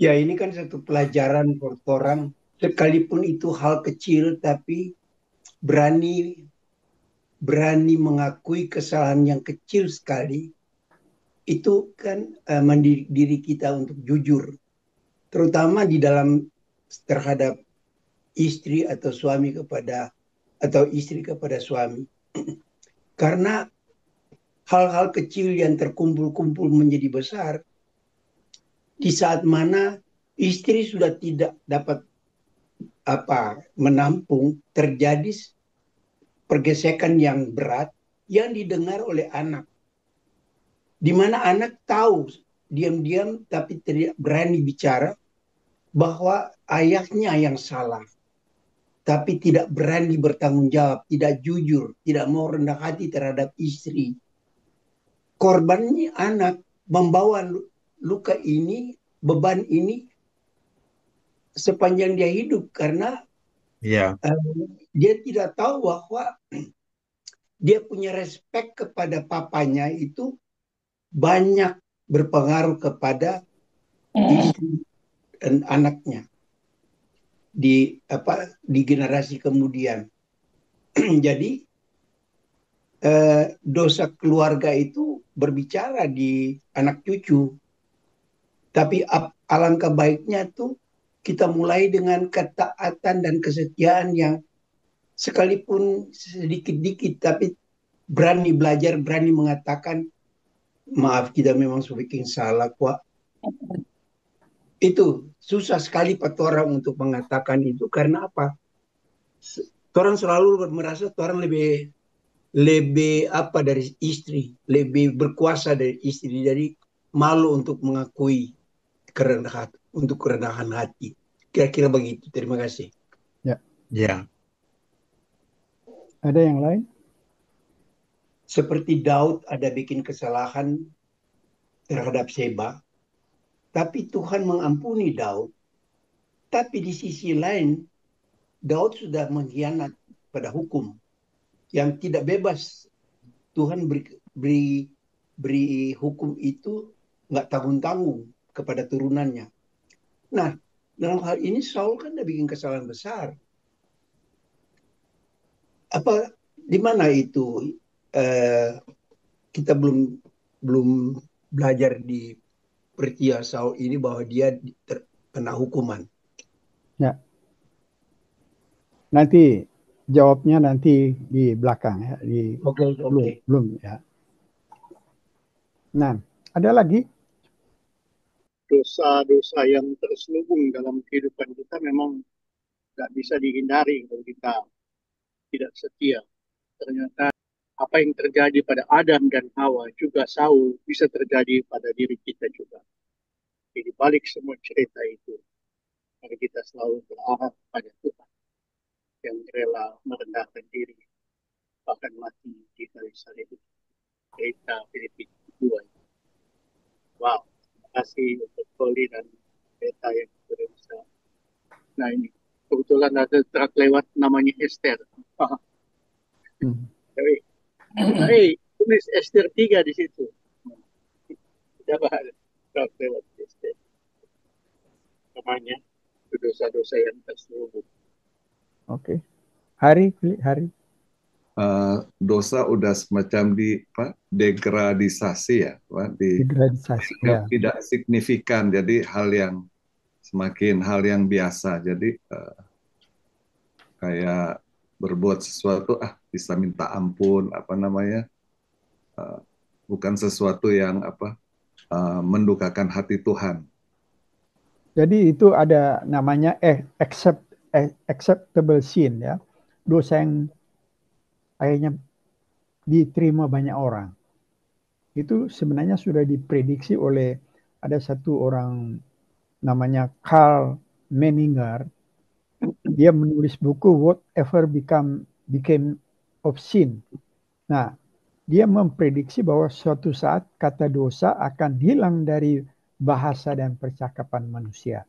Ya, ini kan satu pelajaran buat orang, sekalipun itu hal kecil, tapi berani berani mengakui kesalahan yang kecil sekali, itu kan mendidik diri kita untuk jujur, terutama di dalam terhadap istri atau suami kepada atau istri kepada suami. Karena hal-hal kecil yang terkumpul-kumpul menjadi besar, di saat mana istri sudah tidak dapat menampung, terjadi pergesekan yang berat yang didengar oleh anak, di mana anak tahu diam-diam tapi tidak berani bicara bahwa ayahnya yang salah, tapi tidak berani bertanggung jawab, tidak jujur, tidak mau rendah hati terhadap istri. Korbannya anak membawa luka ini, beban ini sepanjang dia hidup karena Iya. dia tidak tahu bahwa dia punya respek kepada papanya itu banyak berpengaruh kepada istri dan anaknya di generasi kemudian. Jadi dosa keluarga itu berbicara di anak cucu. Tapi alangkah baiknya tuh kita mulai dengan ketaatan dan kesetiaan yang sekalipun sedikit-dikit, tapi berani belajar, berani mengatakan, maaf kita memang sudah bikin salah, kok. Itu susah sekali buat orang untuk mengatakan itu karena apa? Orang selalu merasa orang lebih lebih dari istri, lebih berkuasa dari istri. Jadi malu untuk mengakui kerendahan untuk kerendahan hati. Kira-kira begitu. Terima kasih. Ya, Ya. ada yang lain? Seperti Daud ada bikin kesalahan terhadap Seba, tapi Tuhan mengampuni Daud. Tapi di sisi lain, Daud sudah mengkhianat pada hukum yang tidak bebas. Tuhan beri hukum itu nggak tanggung-tanggung kepada turunannya. Nah, dalam hal ini Saul kan udah bikin kesalahan besar. Apa di mana itu eh, kita belum belum belajar di peristiwa Saul ini bahwa dia terkena hukuman. Ya, nanti jawabnya nanti di belakang ya, di Oke, belum oke. belum ya. Nah, ada lagi? Dosa-dosa yang terselubung dalam kehidupan kita memang tidak bisa dihindari kalau kita tidak setia. Ternyata apa yang terjadi pada Adam dan Hawa juga Saul bisa terjadi pada diri kita juga. Jadi balik semua cerita itu, mari kita selalu berharap pada Tuhan yang rela merendahkan diri, bahkan mati di kayu salib. Cerita Filipi 2. Wow, terima kasih untuk Koli dan Beta yang sudah bisa. Nah ini, kebetulan ada truk lewat namanya Esther. Hmm. Tapi, hey, tulis Esther 3 di situ. Coba ada truk lewat Esther. Namanya dosa-dosa yang terselubung. Oke. Hari, hari. Dosa udah semacam degradisasi ya, Pak, Degradasi. Ya. tidak signifikan, jadi hal yang biasa. Jadi kayak berbuat sesuatu bisa minta ampun apa namanya, eh, bukan sesuatu yang mendukakan hati Tuhan. Jadi itu ada namanya acceptable sin ya. Dosa yang akhirnya diterima banyak orang. Itu sebenarnya sudah diprediksi oleh ada satu orang namanya Carl Menninger. Dia menulis buku Whatever Became of Sin. Nah, dia memprediksi bahwa suatu saat kata dosa akan hilang dari bahasa dan percakapan manusia.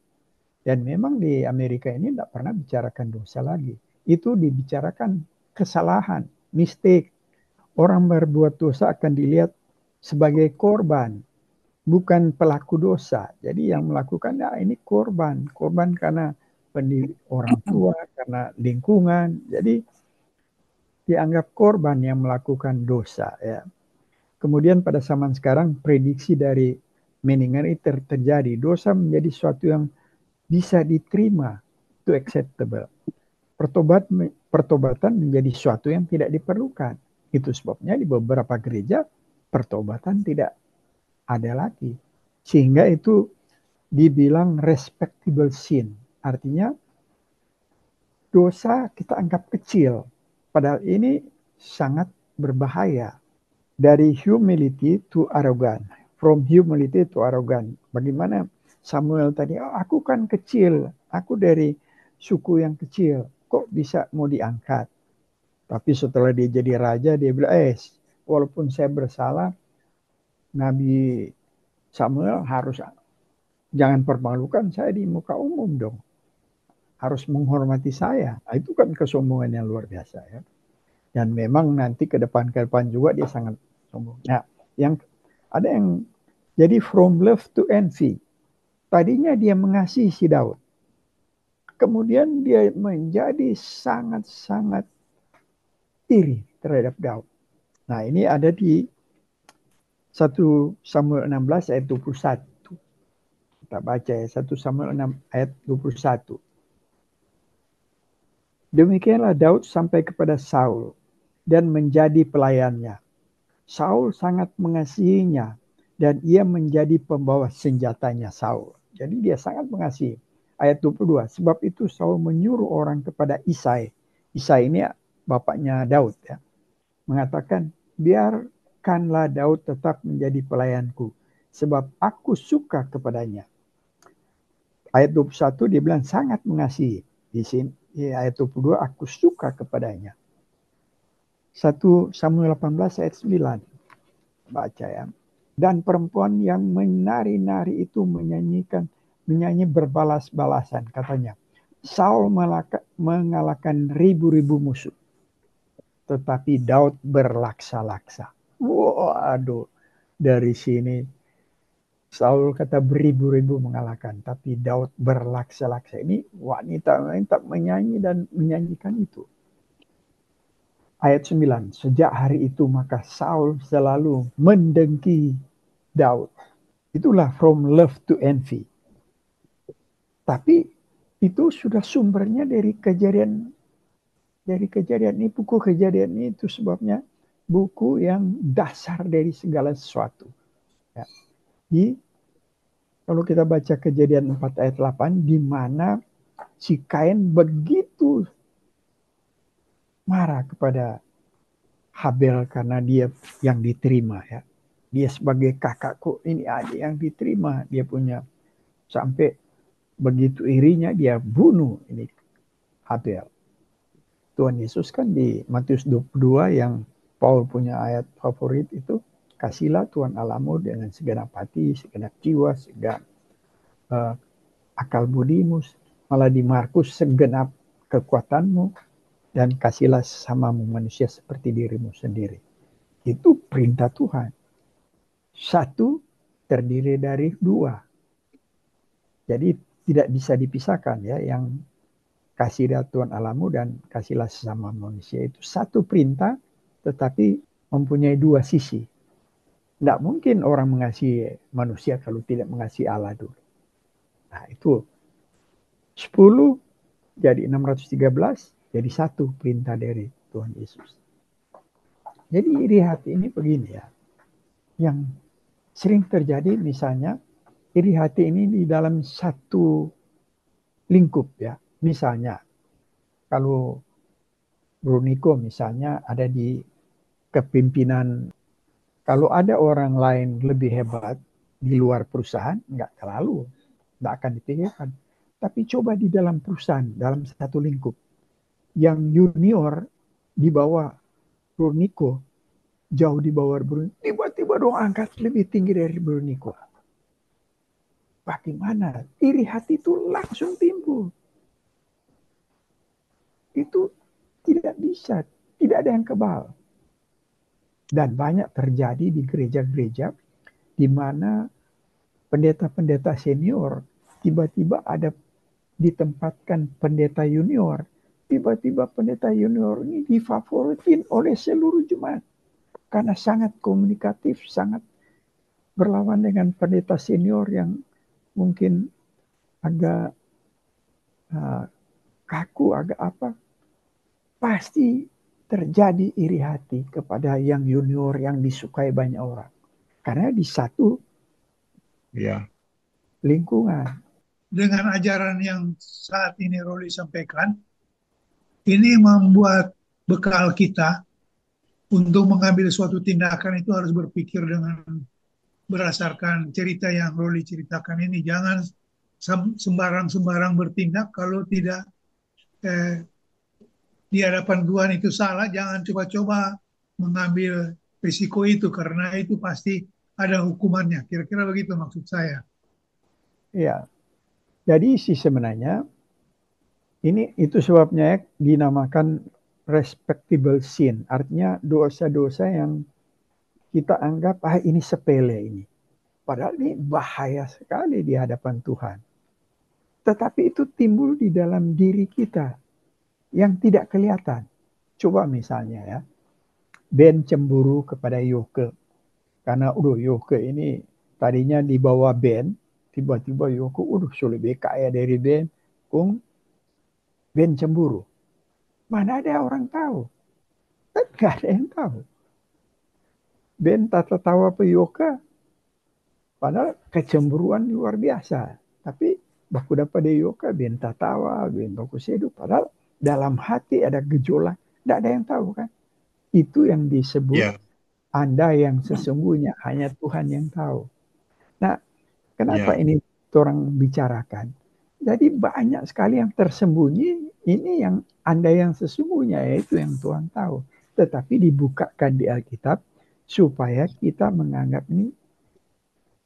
Dan memang di Amerika ini tidak pernah bicarakan dosa lagi. Itu dibicarakan kesalahan, mistake. Orang berbuat dosa akan dilihat sebagai korban. bukan pelaku dosa. Jadi yang melakukan ini korban karena orang tua, karena lingkungan. Jadi dianggap korban yang melakukan dosa ya. Kemudian pada zaman sekarang prediksi dari Menninger itu terjadi. Dosa menjadi sesuatu yang bisa diterima, itu acceptable. Pertobatan menjadi sesuatu yang tidak diperlukan. Itu sebabnya di beberapa gereja pertobatan tidak ada lagi. Sehingga itu dibilang respectable sin. Artinya dosa kita anggap kecil. Padahal ini sangat berbahaya. Dari humility to arrogant. From humility to arrogant. Bagaimana Samuel tadi, aku kan kecil. Aku dari suku yang kecil. Kok bisa mau diangkat? Tapi setelah dia jadi raja, dia bilang, walaupun saya bersalah, Nabi Samuel harus jangan permalukan saya di muka umum dong. Harus menghormati saya. Itu kan kesombongan yang luar biasa ya. Dan memang nanti ke depan juga dia sangat sombong. Nah, ada yang jadi from love to envy. Tadinya dia mengasihi si Daud. Kemudian dia menjadi sangat-sangat iri terhadap Daud. Nah, ini ada di 1 Samuel 16 ayat 21. Kita baca ya, 1 Samuel 6 ayat 21. Demikianlah Daud sampai kepada Saul dan menjadi pelayannya. Saul sangat mengasihinya dan ia menjadi pembawa senjatanya Saul. Jadi dia sangat mengasihi. Ayat 22, sebab itu Saul menyuruh orang kepada Isai. Isai ini bapaknya Daud ya. Mengatakan, biarkanlah Daud tetap menjadi pelayanku sebab aku suka kepadanya. Ayat 21 dia bilang sangat mengasihi. Di sini ayat 22 aku suka kepadanya. 1 Samuel 18 ayat 9. Baca ya. Dan perempuan yang menari-nari itu menyanyi berbalas-balasan katanya. Saul mengalahkan ribu-ribu musuh. Tetapi Daud berlaksa-laksa. Waduh, dari sini Saul kata beribu-ribu mengalahkan, tapi Daud berlaksa-laksa. Ini wanita menyanyi dan menyanyikan itu. Ayat 9, sejak hari itu maka Saul selalu mendengki Daud. Itulah from love to envy. Tapi itu sudah sumbernya dari kejadian ini, buku kejadian itu sebabnya buku yang dasar dari segala sesuatu. Ya. Kalau kita baca kejadian 4 ayat 8, di mana si Kain begitu marah kepada Habel karena dia yang diterima ya. Dia sebagai kakakku, ini adik yang diterima. Dia punya sampai begitu irinya dia bunuh ini Habel. Tuhan Yesus kan di Matius 22 yang Paul punya ayat favorit itu, kasihlah Tuhan Allahmu dengan segenap hati, segenap jiwa, segenap akal budimu. Malah di Markus segenap kekuatanmu dan kasihlah sesamamu manusia seperti dirimu sendiri. Itu perintah Tuhan. 1 terdiri dari 2. Jadi tidak bisa dipisahkan ya, yang kasihlah Tuhan Allahmu dan kasihlah sesama manusia itu 1 perintah tetapi mempunyai 2 sisi. Tidak mungkin orang mengasihi manusia kalau tidak mengasihi Allah dulu. Nah itu 10 jadi 613 jadi 1 perintah dari Tuhan Yesus. Jadi iri hati ini begini ya. Yang sering terjadi misalnya iri hati ini di dalam satu lingkup ya. Misalnya kalau Bruniko misalnya ada di kepimpinan, kalau ada orang lain lebih hebat di luar perusahaan, nggak akan dipikirkan. Tapi coba di dalam perusahaan, dalam satu lingkup, yang junior di bawah Bruniko, jauh di bawah Bruniko, tiba-tiba dong angkat lebih tinggi dari Bruniko. Bagaimana? Iri hati itu langsung timbul. Itu tidak bisa, tidak ada yang kebal. Dan banyak terjadi di gereja-gereja di mana pendeta-pendeta senior, tiba-tiba ada ditempatkan pendeta junior. Tiba-tiba pendeta junior ini difavoritin oleh seluruh jemaat karena sangat komunikatif, sangat berlawan dengan pendeta senior yang mungkin agak kaku, agak apa. Pasti terjadi iri hati kepada yang junior yang disukai banyak orang. Karena di satu lingkungan. Dengan ajaran yang saat ini Roli sampaikan, ini membuat bekal kita untuk mengambil suatu tindakan itu harus berpikir dengan berdasarkan cerita yang Roli ceritakan ini. Jangan sembarang-sembarang bertindak kalau tidak di hadapan Tuhan itu salah. Jangan coba-coba mengambil risiko itu karena itu pasti ada hukumannya. Kira-kira begitu maksud saya. Ya, jadi sebenarnya itu sebabnya dinamakan respectable sin. Artinya dosa-dosa yang kita anggap ini sepele ini. Padahal ini bahaya sekali di hadapan Tuhan. Tetapi itu timbul di dalam diri kita yang tidak kelihatan. Coba misalnya ya, Ben cemburu kepada Yoke. Karena Yoke ini tadinya di bawah Ben, tiba-tiba Yoke lebih kaya dari Ben. Ben cemburu. Mana ada orang tahu? Tidak ada yang tahu. Ben tak tertawa pe Yoke. Padahal kecemburuan luar biasa. Tapi baku dapat de Yoke, Ben tak tawa, Ben baku sedu. Padahal dalam hati ada gejolak. Tidak ada yang tahu kan. Itu yang disebut Anda yang sesungguhnya. Hanya Tuhan yang tahu. Nah, kenapa ini orang bicarakan? Jadi banyak sekali yang tersembunyi. Ini yang Anda yang sesungguhnya, yaitu yang Tuhan tahu. Tetapi dibukakan di Alkitab supaya kita menganggap ini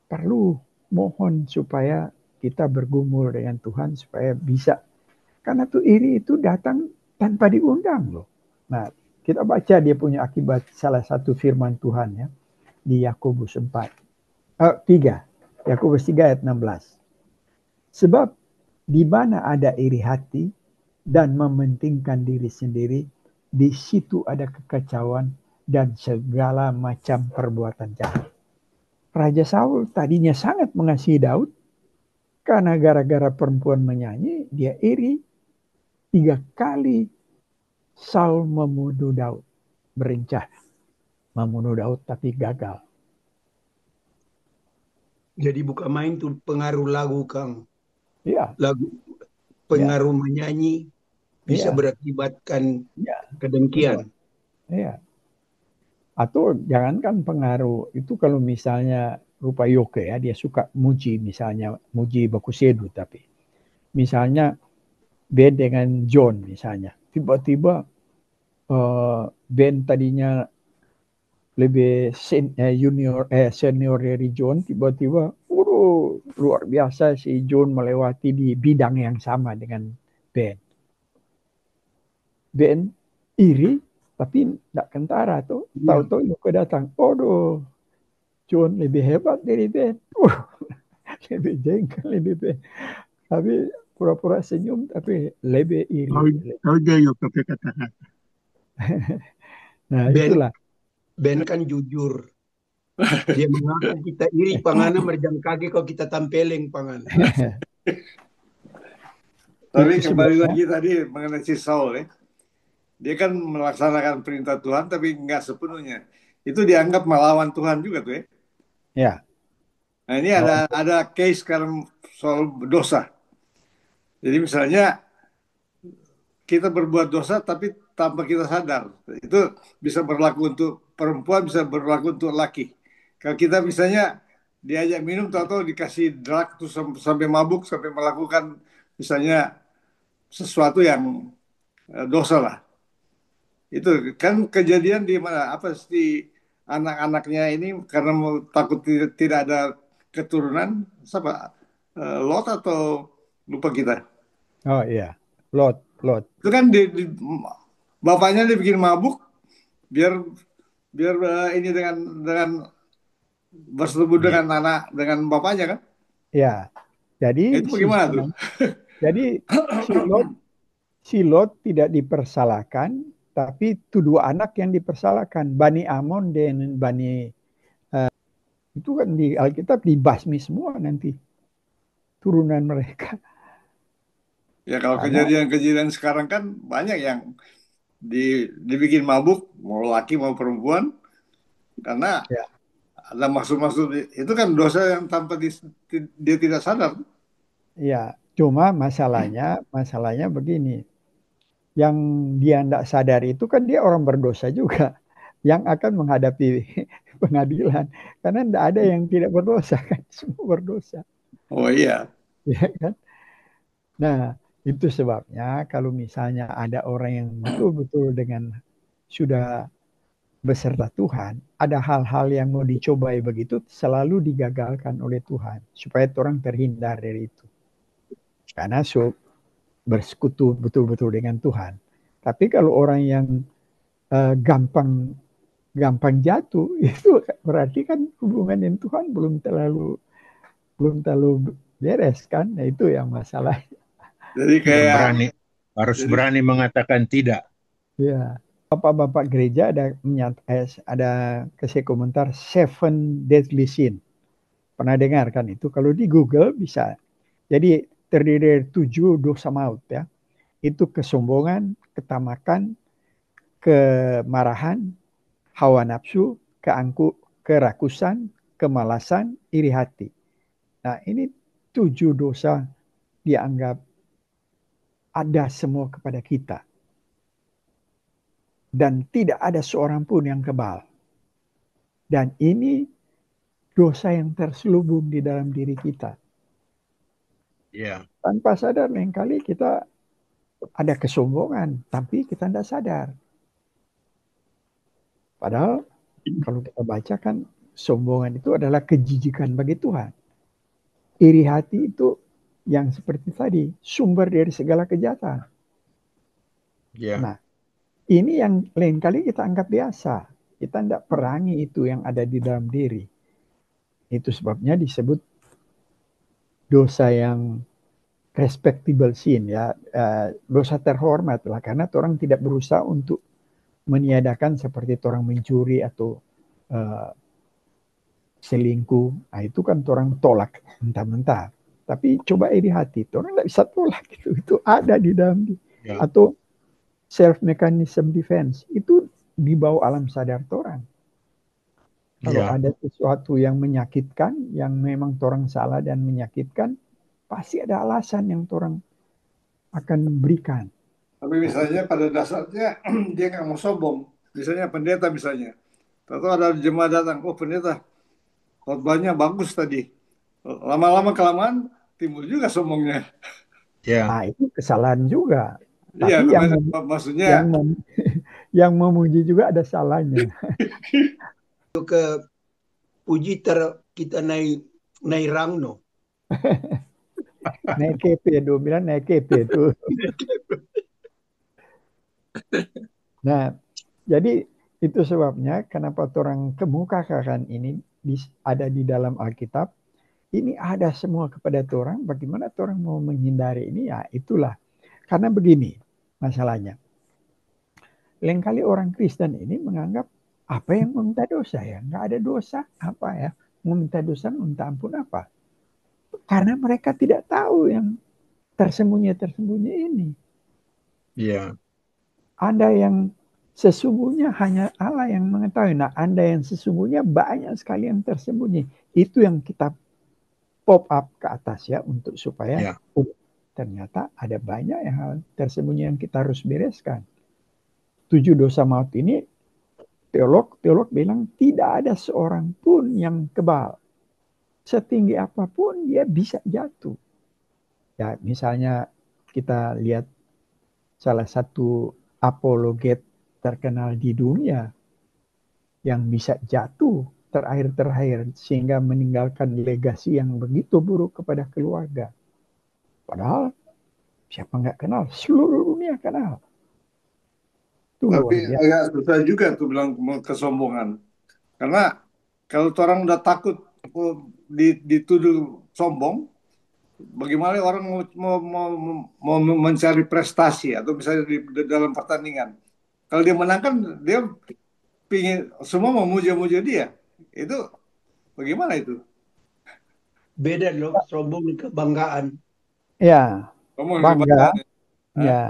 perlu mohon supaya kita bergumul dengan Tuhan supaya bisa. Karena tuh iri itu datang tanpa diundang loh. Nah, kita baca dia punya akibat salah satu firman Tuhan ya di Yakobus 3. Yakobus 3 ayat 16. Sebab di mana ada iri hati dan mementingkan diri sendiri, di situ ada kekacauan dan segala macam perbuatan jahat. Raja Saul tadinya sangat mengasihi Daud, karena gara-gara perempuan menyanyi, dia iri. 3 kali Saul membunuh Daud, berencana membunuh Daud tapi gagal. Jadi bukan main tuh pengaruh lagu, Kang. Ya. Lagu pengaruh menyanyi bisa berakibatkan kedengkian. Iya. Atau jangankan pengaruh, itu kalau misalnya rupa Yoke ya, dia suka muji misalnya, muji Bakusedu tapi. Misalnya Ben dengan John misalnya. Tiba-tiba Ben tadinya lebih senior dari John, tiba-tiba luar biasa si John melewati di bidang yang sama dengan Ben. Ben iri tapi tidak kentara tuh. Tahu-tahu Yoke datang. John lebih hebat dari Ben. Lebih jengkel lebih Ben. Tapi pura-pura senyum tapi lebih iri. Tahu dia Yoke katakan. Nah, itulah. Ben kan jujur. Dia mengaku kita iri pangana merjang kage kalau kita tampeleng pangana. Tapi kembali lagi tadi mengenai si Saul ya. Dia kan melaksanakan perintah Tuhan tapi nggak sepenuhnya. Itu dianggap melawan Tuhan juga tuh ya. Ya. Nah ini ada case sekarang soal dosa. Jadi misalnya kita berbuat dosa tapi tanpa kita sadar. Itu bisa berlaku untuk perempuan, bisa berlaku untuk laki. Kalau kita misalnya diajak minum atau dikasih drug tuh sampai mabuk, sampai melakukan misalnya sesuatu yang dosa lah. Itu kan kejadian di mana apa sih anak-anaknya ini karena takut tidak ada keturunan, siapa Lot atau lupa kita? Oh iya, Lot. Itu kan bapaknya dibikin mabuk biar ini dengan bersetubuh dengan anak dengan bapaknya kan? Ya, jadi Itu bagaimana tuh? jadi si Lot tidak dipersalahkan, tapi itu dua anak yang dipersalahkan, Bani Amon dan Bani itu kan di Alkitab dibasmi semua nanti turunan mereka. Ya kalau Karena kejadian-kejadian sekarang kan banyak yang dibikin mabuk, mau laki mau perempuan, karena ya, ada maksud-maksud itu kan dosa yang tanpa dia tidak sadar. ya, cuma masalahnya begini, yang dia tidak sadar itu kan dia orang berdosa juga yang akan menghadapi pengadilan karena tidak ada yang tidak berdosa kan semua berdosa Oh iya, ya kan. Nah, itu sebabnya kalau misalnya ada orang yang betul-betul dengan sudah beserta Tuhan, ada hal-hal yang mau dicobai begitu selalu digagalkan oleh Tuhan supaya orang terhindar dari itu. Karena bersekutu betul-betul dengan Tuhan. Tapi kalau orang yang gampang gampang jatuh itu berarti kan hubungan dengan Tuhan belum terlalu beres kan. Nah, itu yang masalah. jadi kayak Harus jadi berani mengatakan tidak. Ya, bapak-bapak gereja ada kasih komentar Seven Deadly Sin. Pernah dengar kan itu? Kalau di Google bisa. Jadi terdiri dari 7 dosa maut ya. Itu kesombongan, ketamakan, kemarahan, hawa nafsu, kerakusan, kemalasan, iri hati. Nah, ini 7 dosa dianggap ada semua kepada kita. Dan tidak ada seorang pun yang kebal. Dan ini dosa yang terselubung di dalam diri kita. Ya. Tanpa sadar lain kita ada kesombongan, tapi kita tidak sadar. Padahal kalau kita baca kan sombongan itu adalah kejijikan bagi Tuhan. Iri hati itu yang seperti tadi, sumber dari segala kejahatan. Ya. Nah, ini yang lain kali kita anggap biasa. Kita tidak perangi itu yang ada di dalam diri. Itu sebabnya disebut dosa yang respectable sin ya, dosa terhormat lah karena orang tidak berusaha untuk meniadakan seperti orang mencuri atau selingkuh. Nah, itu kan orang tolak mentah-mentah. Tapi coba iri hati, orang tidak bisa tolak itu ada di dalam Ya. atau self mechanism defense itu di bawah alam sadar orang. Kalau Ya. ada sesuatu yang menyakitkan, yang memang orang salah dan menyakitkan, pasti ada alasan yang orang akan berikan. tapi misalnya pada dasarnya dia nggak mau sombong. Misalnya pendeta misalnya, atau ada jemaat datang, oh pendeta khotbahnya bagus tadi. Lama-lama kelamaan timbul juga sombongnya. Ya. Nah, itu kesalahan juga. Iya, Tapi maksudnya yang memuji juga ada salahnya. Puji kita naik rangno. Naik kepe, dia bilang naik kepe itu. Nah, jadi itu sebabnya kenapa orang kemukakan ini ada di dalam Alkitab. Ini ada semua kepada orang. Bagaimana orang mau menghindari ini? Ya itulah. Karena begini masalahnya. Lain kali orang Kristen ini menganggap apa yang meminta dosa ya? Nggak ada dosa apa ya? Meminta dosa, minta ampun apa? Karena mereka tidak tahu yang tersembunyi ini. Ya. Ada yang sesungguhnya hanya Allah yang mengetahui. Nah, Anda yang sesungguhnya banyak sekali yang tersembunyi. Itu yang kita pop up ke atas ya untuk supaya ternyata ada banyak yang hal tersembunyi yang kita harus bereskan. 7 dosa maut ini teolog bilang tidak ada seorang pun yang kebal. Setinggi apapun dia bisa jatuh. Ya, misalnya kita lihat salah satu apologet terkenal di dunia yang bisa jatuh terakhir sehingga meninggalkan legasi yang begitu buruk kepada keluarga. Padahal siapa nggak kenal? Seluruh dunia kenal. Itu tapi luar biasa. agak susah juga tuh bilang kesombongan. Karena kalau orang udah takut, oh, dituduh sombong, bagaimana orang mau mencari prestasi atau misalnya di dalam pertandingan. Kalau dia menang kan dia pingin semua memuja-muja dia. Itu bagaimana itu? Beda loh, sombong dan kebanggaan. Ya, Kamu bangga, kebanggaan. ya,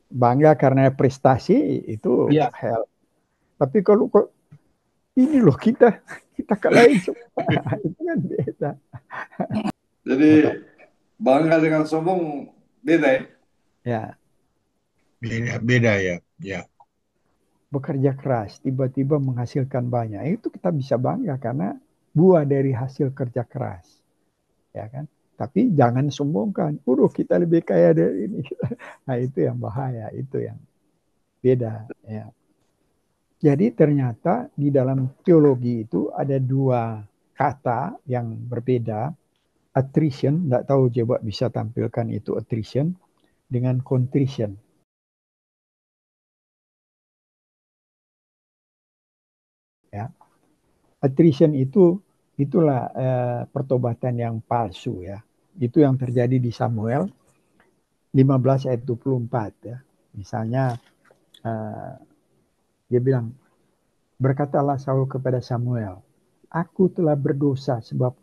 bangga karena prestasi itu Ya, hal. Tapi kalau kok ini loh kita kalahin semua, itu kan beda. Jadi bangga dengan sombong beda ya. Ya, Beda ya. Ya. bekerja keras tiba-tiba menghasilkan banyak, itu kita bisa bangga karena buah dari hasil kerja keras, ya kan. Tapi jangan sombongkan, kita lebih kaya dari ini. Nah itu yang bahaya, itu yang beda ya. Jadi ternyata di dalam teologi itu ada dua kata yang berbeda. Attrition, nggak tahu coba bisa tampilkan itu attrition dengan contrition. Ya, attrition itulah pertobatan yang palsu ya. Itu yang terjadi di Samuel 15 ayat 24 ya. Misalnya dia bilang, berkatalah Saul kepada Samuel, aku telah berdosa sebab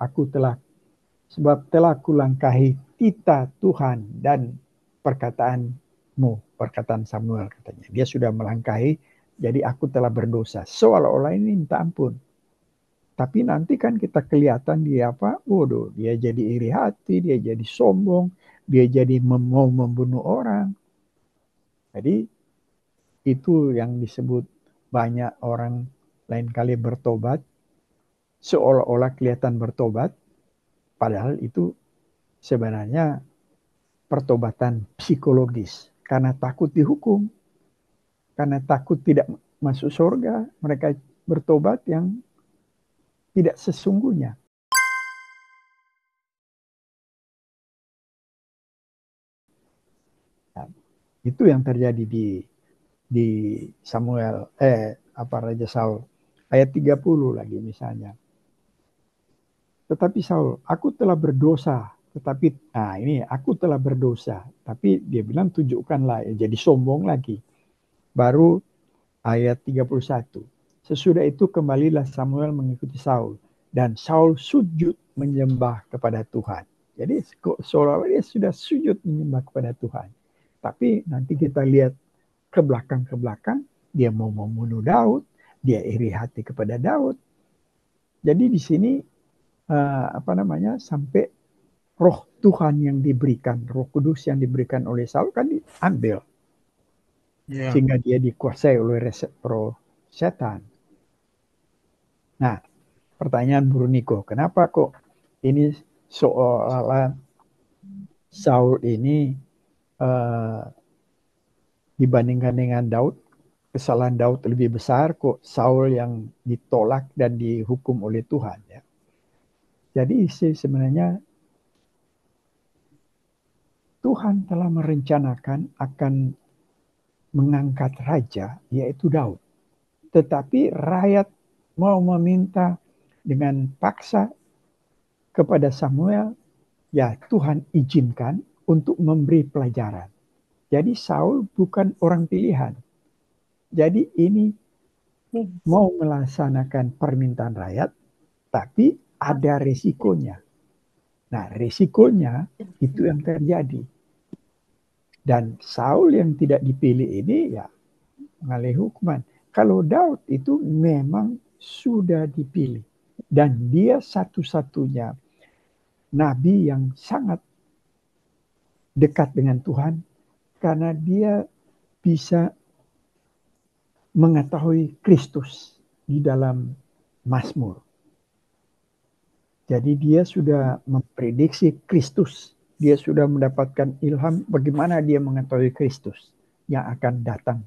telah kulangkahi titah Tuhan dan perkataan Samuel katanya. Dia sudah melangkahi, jadi aku telah berdosa. Seolah-olah ini minta ampun. Tapi nanti kan kita kelihatan dia apa? Waduh, dia jadi iri hati, dia jadi sombong, dia jadi mau membunuh orang. Jadi itu yang disebut banyak orang lain kali bertobat, seolah-olah kelihatan bertobat, padahal itu sebenarnya pertobatan psikologis. Karena takut dihukum, karena takut tidak masuk surga, mereka bertobat yang tidak sesungguhnya. Nah, itu yang terjadi di Samuel, Raja Saul. Ayat 30 lagi misalnya. Tetapi Saul, aku telah berdosa. Aku telah berdosa. Tapi dia bilang tunjukkanlah, jadi sombong lagi. Baru ayat 31. Sesudah itu kembalilah Samuel mengikuti Saul. Dan Saul sujud menyembah kepada Tuhan. Jadi seolah-olah dia sudah sujud menyembah kepada Tuhan. Tapi nanti kita lihat ke belakang, dia mau membunuh Daud, dia iri hati kepada Daud. Jadi di sini sampai roh Tuhan yang diberikan, roh kudus yang diberikan oleh Saul kan diambil. Yeah. Sehingga dia dikuasai oleh roh setan. Nah, pertanyaan Bro Niko, kenapa kok ini seolah-olah Saul ini dibandingkan dengan Daud, kesalahan Daud lebih besar, kok Saul yang ditolak dan dihukum oleh Tuhan ya. Jadi sebenarnya Tuhan telah merencanakan akan mengangkat raja, yaitu Daud. Tetapi rakyat mau meminta dengan paksa kepada Samuel, ya Tuhan izinkan untuk memberi pelajaran. Jadi Saul bukan orang pilihan. Jadi ini mau melaksanakan permintaan rakyat, tapi ada resikonya. Nah, resikonya itu yang terjadi. Dan Saul yang tidak dipilih ini ya mengalami hukuman. Kalau Daud itu memang sudah dipilih. Dan dia satu-satunya nabi yang sangat dekat dengan Tuhan. Karena dia bisa mengetahui Kristus di dalam Mazmur. Jadi dia sudah memprediksi Kristus. Dia sudah mendapatkan ilham bagaimana dia mengetahui Kristus yang akan datang.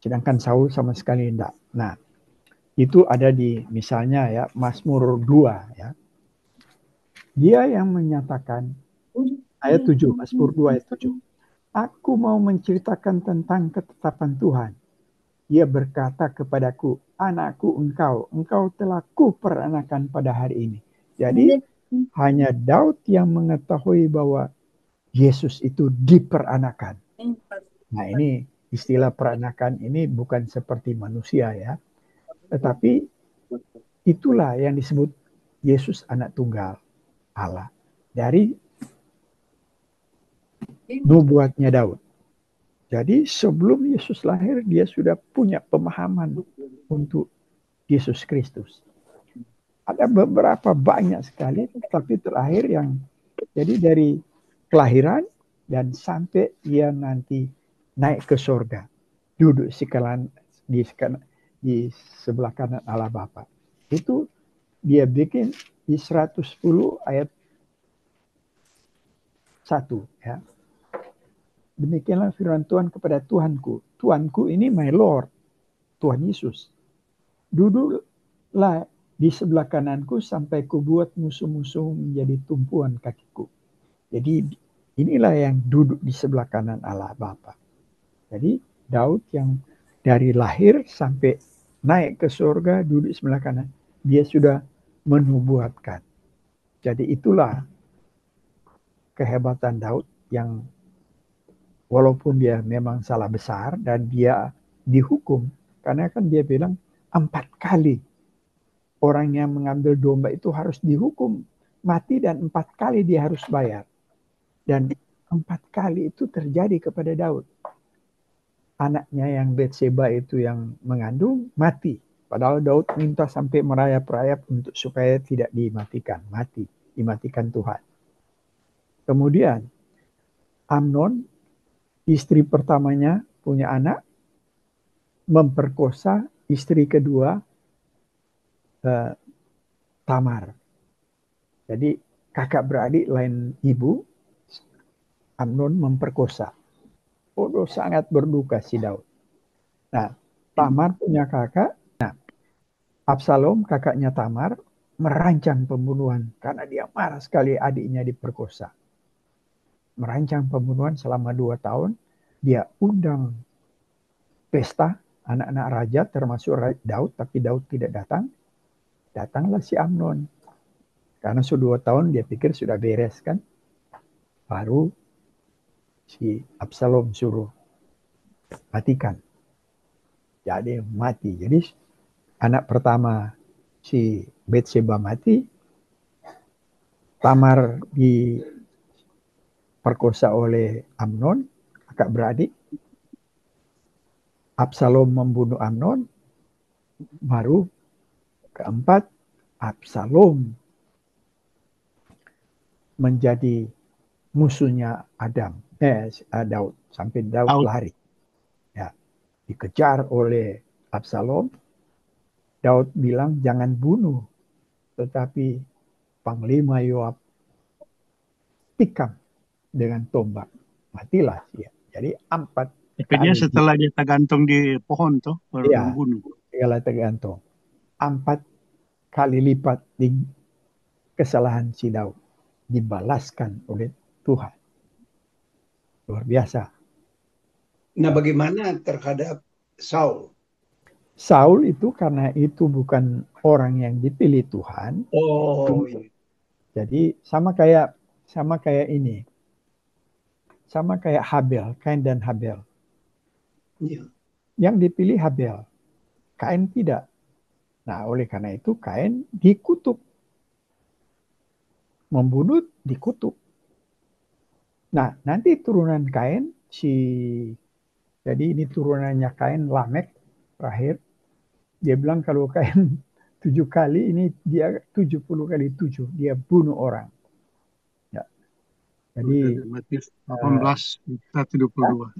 Sedangkan Saul sama sekali tidak. Nah, itu ada di misalnya ya Mazmur 2 ya. Dia yang menyatakan ayat 7, Mazmur 2 ayat 7. Aku mau menceritakan tentang ketetapan Tuhan. Ia berkata kepadaku, anakku engkau telah kuperanakan pada hari ini. Jadi hanya Daud yang mengetahui bahwa Yesus itu diperanakan. Nah, ini istilah peranakan ini bukan seperti manusia ya. Tetapi itulah yang disebut Yesus anak tunggal Allah. Dari nubuatnya Daud. Jadi sebelum Yesus lahir, dia sudah punya pemahaman untuk Yesus Kristus. Ada beberapa banyak sekali, tapi terakhir yang jadi dari kelahiran dan sampai ia nanti naik ke surga, duduk di sebelah kanan Allah Bapa. Itu dia bikin di 110 ayat 1 ya. Demikianlah firman Tuhan kepada Tuhanku. Tuhanku ini my Lord, Tuhan Yesus. Duduklah di sebelah kananku sampai kubuat musuh-musuh menjadi tumpuan kakiku. Jadi inilah yang duduk di sebelah kanan Allah Bapa. Jadi Daud yang dari lahir sampai naik ke surga duduk di sebelah kanan, dia sudah menubuatkan. Jadi itulah kehebatan Daud yang walaupun dia memang salah besar dan dia dihukum, karena kan dia bilang 4 kali orang yang mengambil domba itu harus dihukum mati dan 4 kali dia harus bayar. Dan 4 kali itu terjadi kepada Daud. Anaknya yang Betseba itu yang mengandung mati. Padahal Daud minta sampai merayap-rayap untuk supaya tidak dimatikan. Dimatikan Tuhan. Kemudian Amnon, istri pertamanya punya anak, memperkosa istri kedua Tamar. Jadi kakak beradik lain ibu, Amnon memperkosa. Sangat berduka si Daud. Nah, Tamar punya kakak. Nah, Absalom kakaknya Tamar merancang pembunuhan karena dia marah sekali adiknya diperkosa. Merancang pembunuhan selama 2 tahun. Dia undang pesta anak-anak raja termasuk Daud, tapi Daud tidak datang. Datanglah si Amnon. Karena sudah 2 tahun dia pikir sudah beres kan. Baru si Absalom suruh matikan. Jadi mati. Jadi anak pertama si Betseba mati. Tamar diperkosa oleh Amnon, kakak beradik. Absalom membunuh Amnon. Baru keempat, Absalom menjadi musuhnya Daud. Sampai Daud lari. Ya, dikejar oleh Absalom. Daud bilang jangan bunuh. Tetapi Panglima Yoab tikam dengan tombak. Matilah dia. Jadi 4 Tapi dia setelah dia tergantung di pohon tuh baru membunuh. Dia tergantung. 4 kali lipat di kesalahan si Daud dibalaskan oleh Tuhan. Luar biasa. Nah, bagaimana terhadap Saul? Saul itu karena itu bukan orang yang dipilih Tuhan. Iya. Jadi sama kayak ini. Sama kayak Habel, Kain dan Habel. Iya. Yang dipilih Habel, Kain tidak. Nah, oleh karena itu Kain dikutuk. Membunuh dikutuk. Nah, nanti turunan Kain jadi ini turunannya Kain, Lamek terakhir. Dia bilang kalau Kain 7 kali, ini dia 70 kali 7. Dia bunuh orang. Ya. Jadi Matius 18 ayat 72.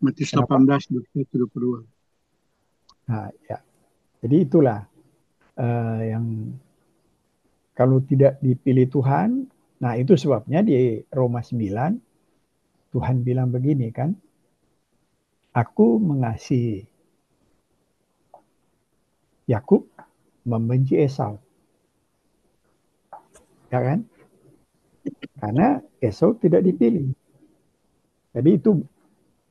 Matius 18 ayat 72. Nah, ya. Jadi itulah yang kalau tidak dipilih Tuhan, nah itu sebabnya di Roma 9 Tuhan bilang begini kan, aku mengasihi Yakub, membenci Esau. Ya kan? Karena Esau tidak dipilih. Jadi itu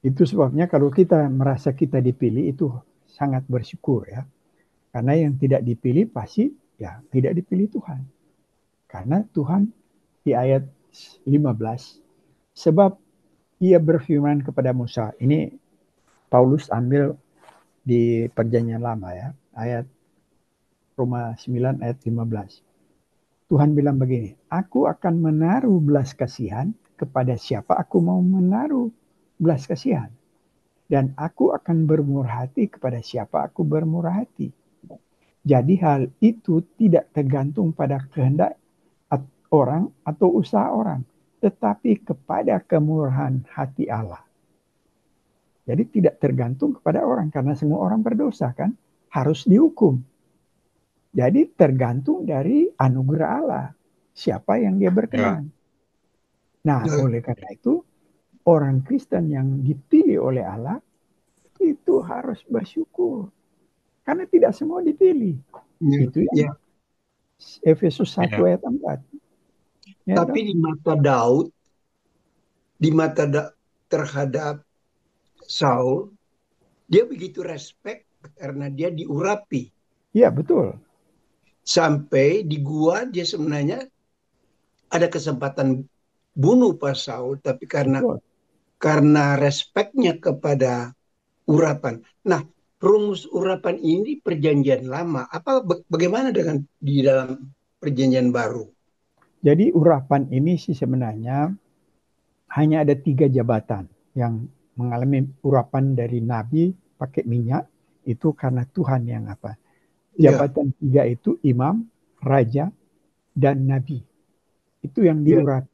Itu sebabnya kalau kita merasa kita dipilih itu sangat bersyukur ya. Karena yang tidak dipilih pasti ya tidak dipilih Tuhan. Karena Tuhan di ayat 15, sebab ia berfirman kepada Musa. Ini Paulus ambil di Perjanjian Lama ya, ayat Roma 9 ayat 15. Tuhan bilang begini, aku akan menaruh belas kasihan kepada siapa aku mau menaruh belas kasihan. Dan aku akan bermurah hati kepada siapa aku bermurah hati. Jadi hal itu tidak tergantung pada kehendak orang atau usaha orang, tetapi kepada kemurahan hati Allah. Jadi tidak tergantung kepada orang, karena semua orang berdosa kan, harus dihukum. Jadi tergantung dari anugerah Allah, siapa yang dia berkenan. Nah, oleh karena itu, orang Kristen yang dipilih oleh Allah, itu harus bersyukur. Karena tidak semua dipilih. Itu yang Efesus 1 ayat 4. Ya, Tapi di mata Daud, terhadap Saul, dia begitu respect karena dia diurapi. Iya, betul. Sampai di gua dia sebenarnya ada kesempatan bunuh Pak Saul, tapi karena respectnya kepada urapan. Nah, rumus urapan ini perjanjian lama. Bagaimana dengan di dalam perjanjian baru? Jadi urapan ini sih sebenarnya hanya ada 3 jabatan yang mengalami urapan dari nabi pakai minyak, itu karena Tuhan yang apa. Jabatan 3 itu imam, raja, dan nabi. Itu yang diurapi.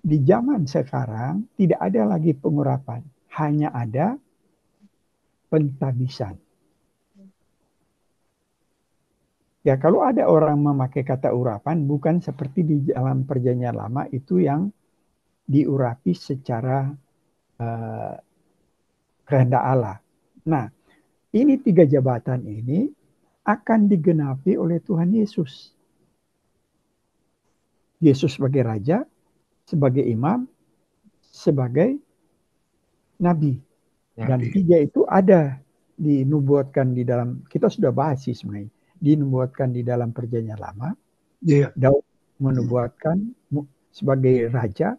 Di zaman sekarang tidak ada lagi pengurapan, hanya ada pentabisan. Ya, kalau ada orang memakai kata urapan, bukan seperti di dalam perjanjian lama itu yang diurapi secara kehendak Allah. Nah, ini 3 jabatan ini akan digenapi oleh Tuhan Yesus. Yesus sebagai raja, sebagai imam, sebagai nabi. Dan 3 itu ada dinubuatkan di dalam, kita sudah bahas sih sebenarnya, dinubuatkan di dalam perjanjian lama. Daud menubuatkan sebagai raja,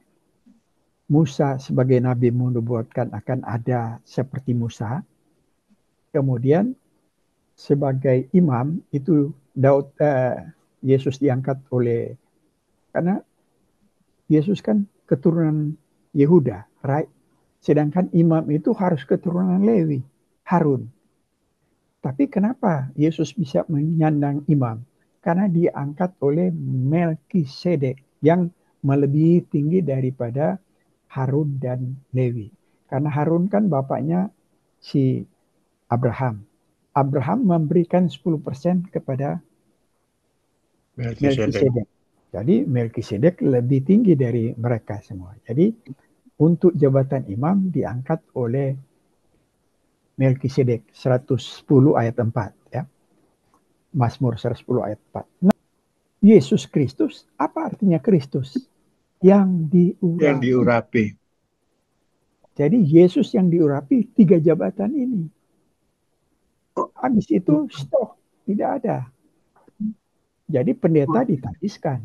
Musa sebagai nabi menubuatkan akan ada seperti Musa. Kemudian sebagai imam itu Yesus diangkat oleh, karena Yesus kan keturunan Yehuda, right? Sedangkan imam itu harus keturunan Lewi, Harun. Tapi kenapa Yesus bisa menyandang imam? Karena diangkat oleh Melkisedek yang melebihi tinggi daripada Harun dan Lewi. Karena Harun kan bapaknya si Abraham. Abraham memberikan 10% kepada Melkisedek. Jadi Melkisedek lebih tinggi dari mereka semua. Jadi untuk jabatan imam diangkat oleh Melkisedek 110 ayat 4 ya. Mazmur 110 ayat 4. Nah, Yesus Kristus, apa artinya Kristus? Yang diurapi. Yang diurapi. Jadi Yesus yang diurapi 3 jabatan ini. Habis itu stop, tidak ada. Jadi pendeta ditabiskan.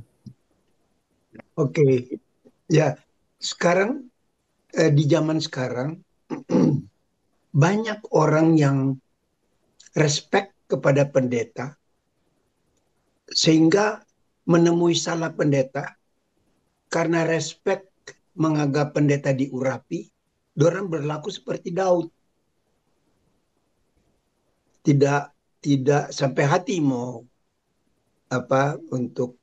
Oke. Ya, sekarang di zaman sekarang banyak orang yang respect kepada pendeta sehingga menemui salah pendeta karena respect menganggap pendeta diurapi, dorang berlaku seperti Daud. Tidak sampai hati mau untuk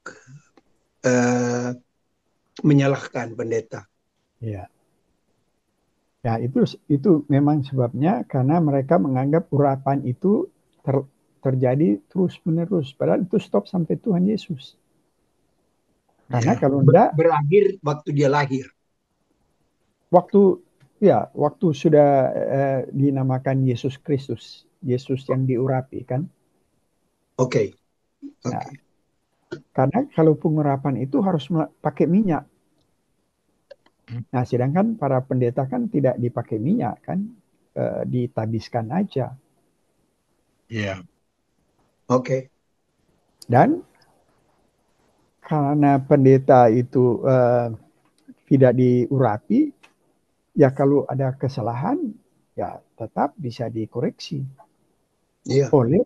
menyalahkan pendeta. Ya. Ya, itu memang sebabnya karena mereka menganggap urapan itu terjadi terus-menerus. Padahal itu stop sampai Tuhan Yesus. Karena kalau enggak, berakhir waktu dia lahir. Waktu sudah dinamakan Yesus Kristus, Yesus yang diurapi kan. Oke. Nah, karena kalau pengurapan itu harus pakai minyak. Nah, sedangkan para pendeta kan tidak dipakai minyak kan, ditabiskan aja. Ya. Oke. Dan karena pendeta itu tidak diurapi, ya kalau ada kesalahan, ya tetap bisa dikoreksi. Iya. Oleh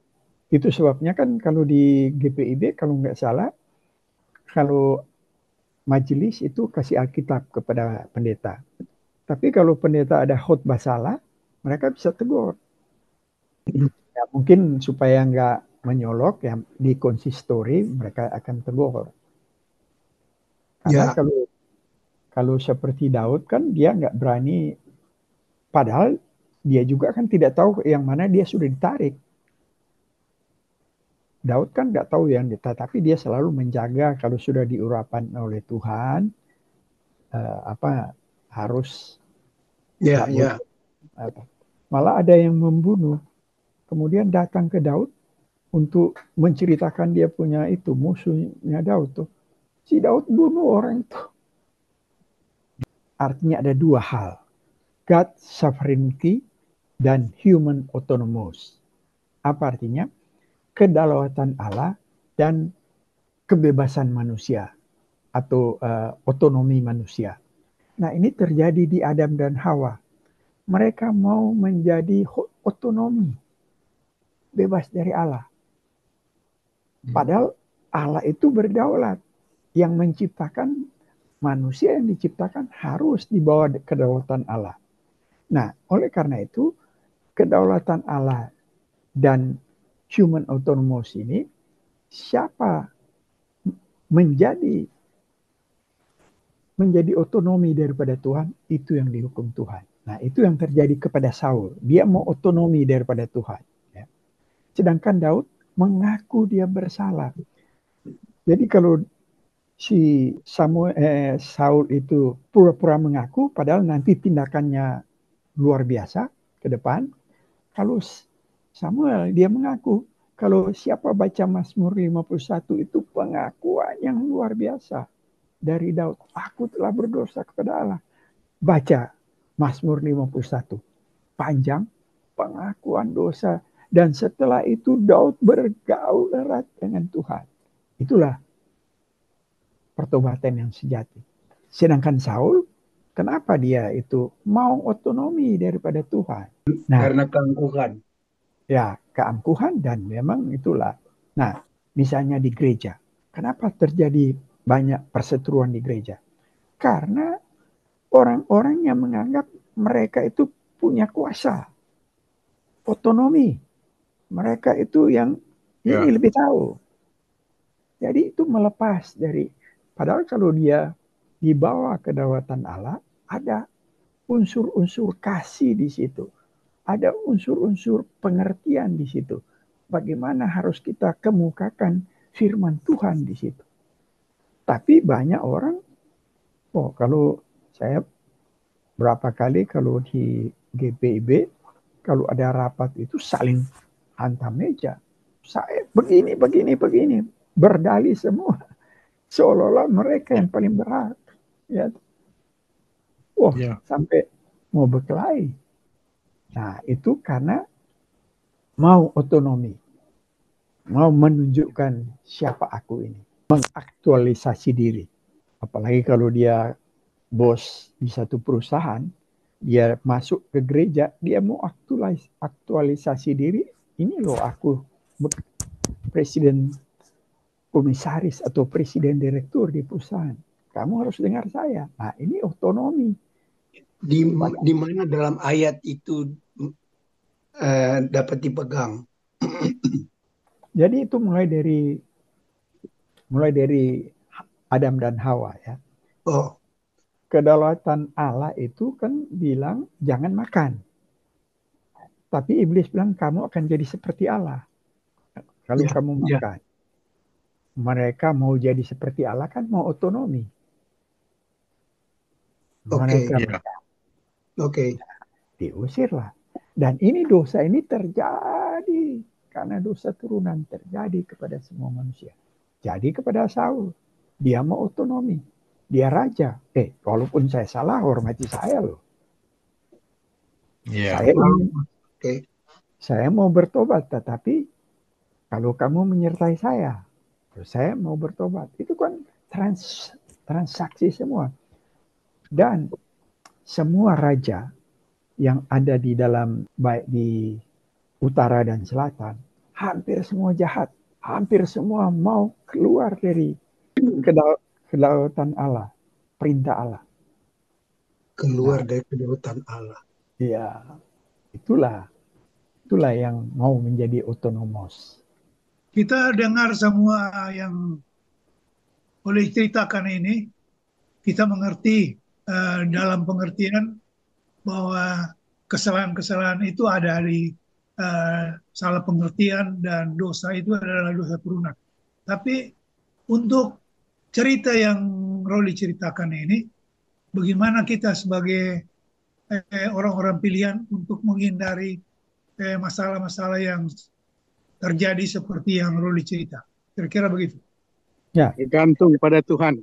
itu sebabnya kan kalau di GPIB kalau nggak salah, kalau majelis itu kasih Alkitab kepada pendeta. Tapi kalau pendeta ada khotbah salah, mereka bisa tegur. Ya, mungkin supaya nggak menyolok, ya di konsistori mereka akan tegur. Karena Ya. kalau seperti Daud kan dia nggak berani, padahal dia juga kan tidak tahu yang mana dia sudah ditarik. Daud kan nggak tahu yang ditarik, tapi dia selalu menjaga kalau sudah diurapan oleh Tuhan, harus Ya, nggak ya. boleh. Malah ada yang membunuh, kemudian datang ke Daud untuk menceritakan dia punya itu musuhnya Daud tuh. Si Daud bunuh orang itu. Artinya ada dua hal, God sovereignty dan human autonomous. Apa artinya? Kedaulatan Allah dan kebebasan manusia atau otonomi manusia. Nah, ini terjadi di Adam dan Hawa. Mereka mau menjadi otonomi, bebas dari Allah. Padahal Allah itu berdaulat. Yang menciptakan manusia, yang diciptakan harus di bawah kedaulatan Allah. Nah, oleh karena itu, kedaulatan Allah dan human autonomous ini, siapa menjadi otonomi daripada Tuhan, itu yang dihukum Tuhan. Nah, itu yang terjadi kepada Saul. Dia mau otonomi daripada Tuhan. Ya. Sedangkan Daud mengaku dia bersalah. Jadi kalau si Saul itu pura-pura mengaku, padahal nanti tindakannya luar biasa ke depan. Kalau Samuel dia mengaku, kalau siapa baca Mazmur 51 itu pengakuan yang luar biasa dari Daud. Aku telah berdosa kepada Allah. Baca Mazmur 51. Panjang pengakuan dosa. Dan setelah itu Daud bergaul erat dengan Tuhan. Itulah pertobatan yang sejati. Sedangkan Saul, kenapa dia itu mau otonomi daripada Tuhan? Nah, Karena keangkuhan. ya keangkuhan, dan memang itulah. Nah, misalnya di gereja, kenapa terjadi banyak perseteruan di gereja? Karena orang-orang yang menganggap mereka itu punya kuasa, otonomi. Mereka itu yang ini lebih tahu. Jadi itu melepas dari, padahal kalau dia di bawah kedaulatan Allah, ada unsur-unsur kasih di situ. Ada unsur-unsur pengertian di situ. Bagaimana harus kita kemukakan firman Tuhan di situ. Tapi banyak orang, kalau saya berapa kali kalau di GPIB, kalau ada rapat itu saling hantam meja. Saya begini, berdalih semua. Seolah-olah mereka yang paling berhak. Ya. Sampai mau berkelahi. Nah, itu karena mau otonomi. Mau menunjukkan siapa aku ini. Mengaktualisasi diri. Apalagi kalau dia bos di satu perusahaan, dia masuk ke gereja, dia mau aktualisasi diri. Ini loh aku presiden komisaris atau presiden direktur di perusahaan. Kamu harus dengar saya. Nah, ini otonomi. Di mana dalam ayat itu dapat dipegang? Jadi itu mulai dari Adam dan Hawa ya. Oh. Kedaulatan Allah itu kan bilang jangan makan. Tapi iblis bilang kamu akan jadi seperti Allah kalau kamu makan. Mereka mau jadi seperti Allah kan mau otonomi. Mereka diusirlah. Dan ini dosa ini terjadi karena dosa turunan terjadi kepada semua manusia. Jadi kepada Saul, dia mau otonomi. Dia raja. Walaupun saya salah, hormati saya loh. Yeah. Saya Oke. saya mau bertobat, tetapi kalau kamu menyertai saya mau bertobat. Itu kan transaksi semua. Dan semua raja yang ada di dalam, baik di utara dan selatan, hampir semua jahat. Hampir semua mau keluar dari kedaulatan Allah, perintah Allah. Keluar dari kedaulatan Allah. Ya, itulah yang mau menjadi otonomos. Kita dengar semua yang boleh ceritakan ini, kita mengerti dalam pengertian bahwa kesalahan-kesalahan itu ada di salah pengertian, dan dosa itu adalah dosa turunan. Tapi untuk cerita yang Roli ceritakan ini, bagaimana kita sebagai orang-orang pilihan untuk menghindari masalah-masalah yang terjadi seperti yang Roli cerita. Kira-kira begitu. Ya, Bergantung pada Tuhan.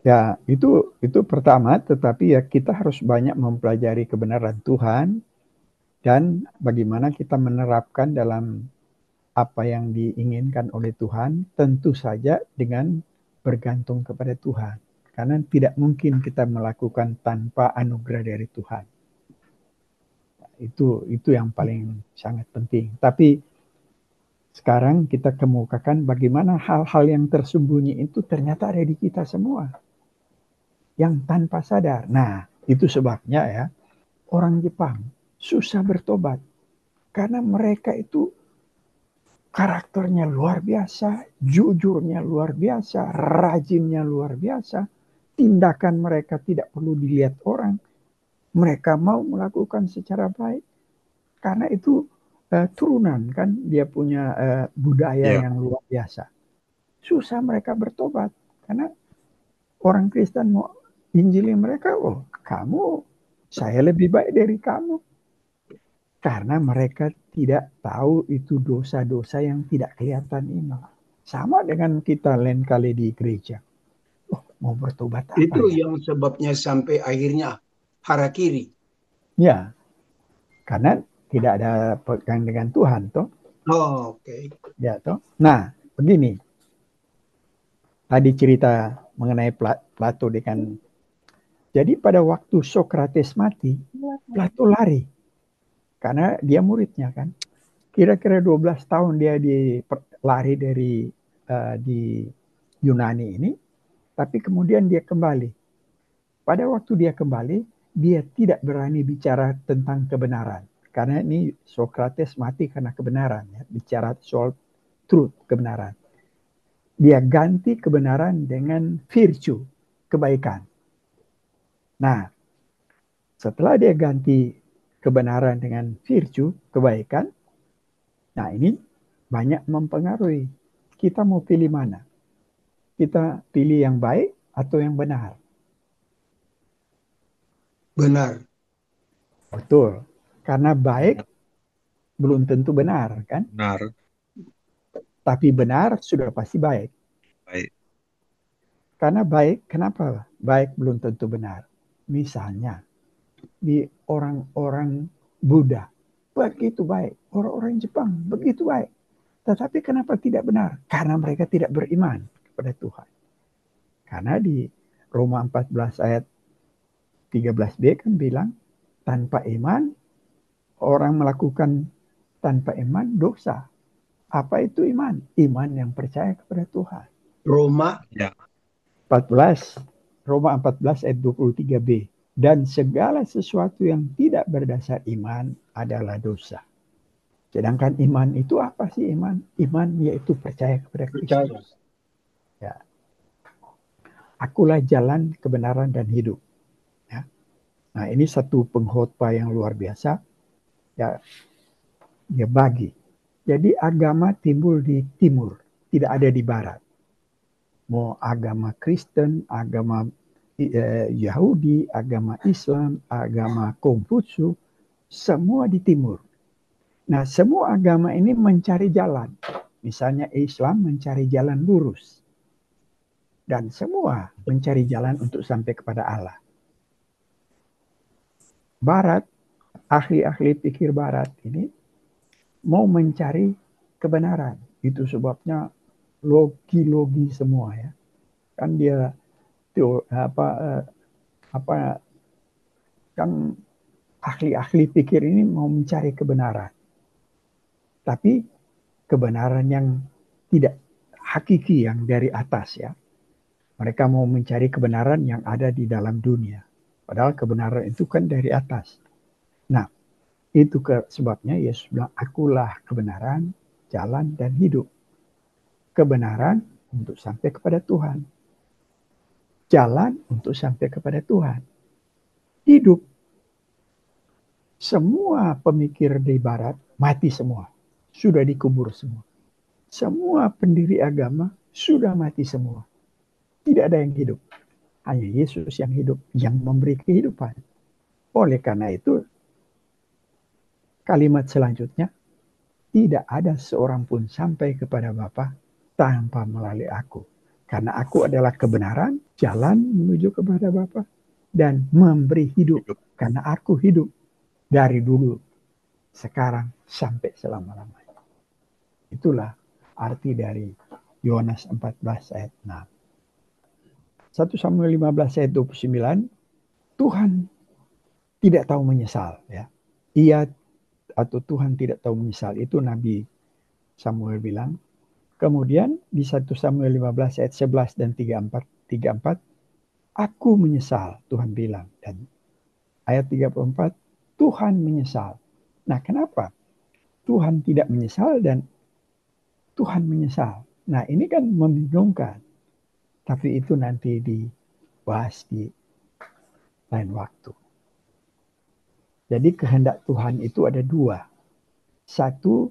ya, itu pertama. Tetapi ya kita harus banyak mempelajari kebenaran Tuhan dan bagaimana kita menerapkan dalam apa yang diinginkan oleh Tuhan, tentu saja dengan bergantung kepada Tuhan. Karena tidak mungkin kita melakukan tanpa anugerah dari Tuhan. Itu yang paling sangat penting. Tapi sekarang kita kemukakan bagaimana hal-hal yang tersembunyi itu ternyata ada di kita semua. Yang tanpa sadar. Nah, itu sebabnya ya, orang Jepang susah bertobat. Karena mereka itu karakternya luar biasa, jujurnya luar biasa, rajinnya luar biasa. Tindakan mereka tidak perlu dilihat orang. Mereka mau melakukan secara baik. Karena itu turunan kan, dia punya budaya yang luar biasa. Susah mereka bertobat. Karena orang Kristen mau injili mereka, kamu, saya lebih baik dari kamu. Karena mereka tidak tahu itu dosa-dosa yang tidak kelihatan ini. Sama dengan kita lain kali di gereja. Mau bertobat apa? Itu yang sebabnya sampai akhirnya harakiri. Ya, karena tidak ada pegang dengan Tuhan, toh. Oke. Ya, toh. Nah, begini. Tadi cerita mengenai Plato dengan. Jadi pada waktu Sokrates mati, Plato lari. Karena dia muridnya kan. Kira-kira 12 tahun dia lari dari di Yunani ini. Tapi kemudian dia kembali. Pada waktu dia kembali, dia tidak berani bicara tentang kebenaran. Karena ini Sokrates mati karena kebenaran. Ya. Bicara soal truth, kebenaran. Dia ganti kebenaran dengan virtue, kebaikan. Nah, setelah dia ganti kebenaran dengan virtue, kebaikan, nah ini banyak mempengaruhi. Kita mau pilih mana? Kita pilih yang baik atau yang benar? Benar. Betul. Karena baik belum tentu benar, kan? Benar. Tapi benar sudah pasti baik. Baik. Karena baik, kenapa baik belum tentu benar? Misalnya, di orang-orang Buddha, begitu baik. Orang-orang Jepang, begitu baik. Tetapi kenapa tidak benar? Karena mereka tidak beriman kepada Tuhan. Karena di Roma 14 ayat 13b kan bilang, tanpa iman, orang melakukan tanpa iman dosa. Apa itu iman? Iman yang percaya kepada Tuhan. Roma 14, Roma 14 ayat 23b. Dan segala sesuatu yang tidak berdasar iman adalah dosa. Sedangkan iman itu apa sih iman? Iman yaitu percaya kepada Kristus. Ya. Akulah jalan, kebenaran, dan hidup. Ya. Nah, ini satu pengkhotbah yang luar biasa. Ya, dia bagi. Jadi agama timbul di timur, tidak ada di barat. Mau agama Kristen, agama Yahudi, agama Islam, agama Konghucu, semua di timur. Nah, semua agama ini mencari jalan. Misalnya Islam mencari jalan lurus. dan semua mencari jalan untuk sampai kepada Allah. Barat, ahli-ahli pikir Barat ini mau mencari kebenaran. Itu sebabnya logi semua ya. Kan dia kan ahli-ahli pikir ini mau mencari kebenaran. Tapi kebenaran yang tidak hakiki, yang dari atas ya. Mereka mau mencari kebenaran yang ada di dalam dunia. Padahal kebenaran itu kan dari atas. Nah, itu sebabnya Yesus bilang, akulah kebenaran, jalan, dan hidup. Kebenaran untuk sampai kepada Tuhan. Jalan untuk sampai kepada Tuhan. Hidup. Semua pemikir di Barat mati semua. Sudah dikubur semua. Semua pendiri agama sudah mati semua. Tidak ada yang hidup. Hanya Yesus yang hidup, yang memberi kehidupan. Oleh karena itu, kalimat selanjutnya, tidak ada seorang pun sampai kepada Bapa tanpa melalui aku. Karena aku adalah kebenaran, jalan menuju kepada Bapa, dan memberi hidup. Karena aku hidup dari dulu, sekarang, sampai selama-lamanya. Itulah arti dari Yohanes 14 ayat 6. 1 Samuel 15 ayat 29, Tuhan tidak tahu menyesal. Ya. Ia atau Tuhan tidak tahu menyesal. Itu Nabi Samuel bilang. Kemudian di 1 Samuel 15 ayat 11 dan 34, aku menyesal, Tuhan bilang. Dan ayat 34, Tuhan menyesal. Nah, kenapa Tuhan tidak menyesal dan Tuhan menyesal? Nah, ini kan membingungkan. Tapi itu nanti dibahas di lain waktu. Jadi kehendak Tuhan itu ada dua. Satu,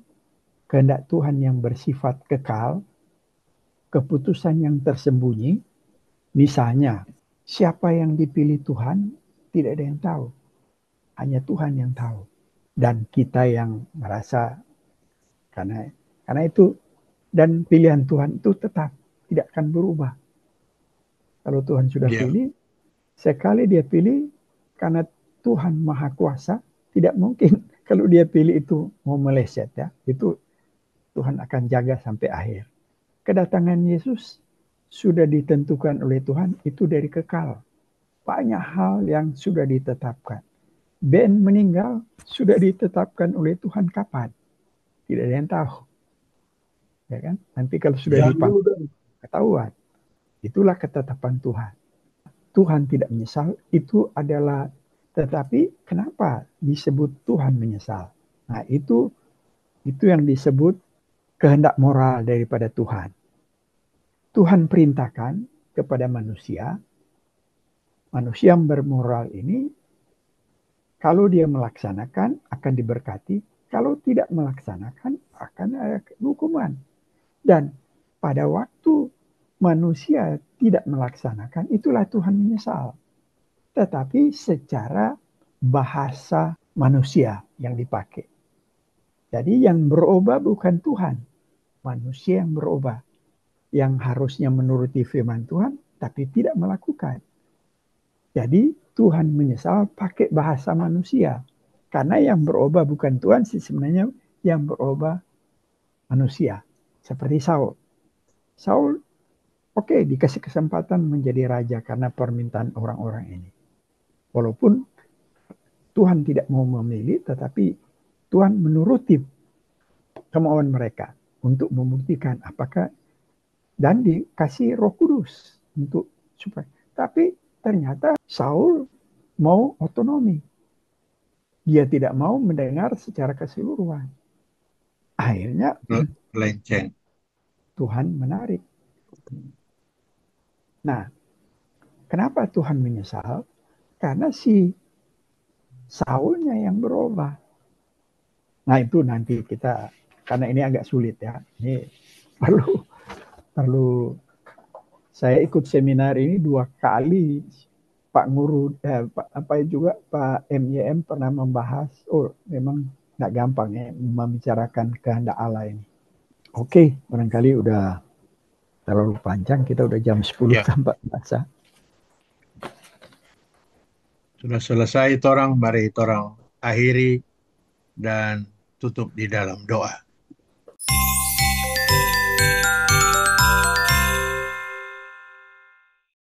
kehendak Tuhan yang bersifat kekal, keputusan yang tersembunyi. Misalnya, siapa yang dipilih Tuhan, tidak ada yang tahu. Hanya Tuhan yang tahu. Dan kita yang merasa, karena itu, dan pilihan Tuhan itu tetap tidak akan berubah. Kalau Tuhan sudah pilih, sekali dia pilih, karena Tuhan Maha Kuasa, tidak mungkin kalau dia pilih itu mau meleset ya. Itu Tuhan akan jaga sampai akhir. Kedatangan Yesus sudah ditentukan oleh Tuhan, itu dari kekal. Banyak hal yang sudah ditetapkan. Ben meninggal sudah ditetapkan oleh Tuhan kapan? Tidak ada yang tahu. Ya kan? Nanti kalau sudah dipanggil, ketahuan. Itulah ketetapan Tuhan. Tuhan tidak menyesal, itu adalah, tetapi kenapa disebut Tuhan menyesal? Nah, itu yang disebut kehendak moral daripada Tuhan. Tuhan perintahkan kepada manusia yang bermoral ini, kalau dia melaksanakan akan diberkati, kalau tidak melaksanakan akan ada hukuman. Dan pada waktu manusia tidak melaksanakan, itulah Tuhan menyesal. Tetapi secara bahasa manusia yang dipakai. Jadi yang berubah bukan Tuhan, manusia yang berubah. Yang harusnya menuruti firman Tuhan, tapi tidak melakukan. Jadi Tuhan menyesal pakai bahasa manusia. Karena yang berubah bukan Tuhan, sebenarnya yang berubah manusia. Seperti Saul. Saul, oke, dikasih kesempatan menjadi raja karena permintaan orang-orang ini. Walaupun Tuhan tidak mau memilih, tetapi Tuhan menuruti kemauan mereka untuk membuktikan apakah, dan dikasih Roh Kudus untuk supaya. Tapi ternyata Saul mau otonomi. Dia tidak mau mendengar secara keseluruhan. Akhirnya melenceng. Tuhan menarik. Nah, kenapa Tuhan menyesal? Karena si Saulnya yang berubah. Nah, itu nanti kita, karena ini agak sulit ya. Ini perlu saya ikut seminar ini 2 kali. Pak Guru, Pak MYM pernah membahas, memang nggak gampang ya membicarakan kehendak Allah ini. Oke, barangkali udah terlalu panjang, kita udah jam 10 Ya. tanpa terasa. Sudah selesai torang, mari torang akhiri dan tutup di dalam doa.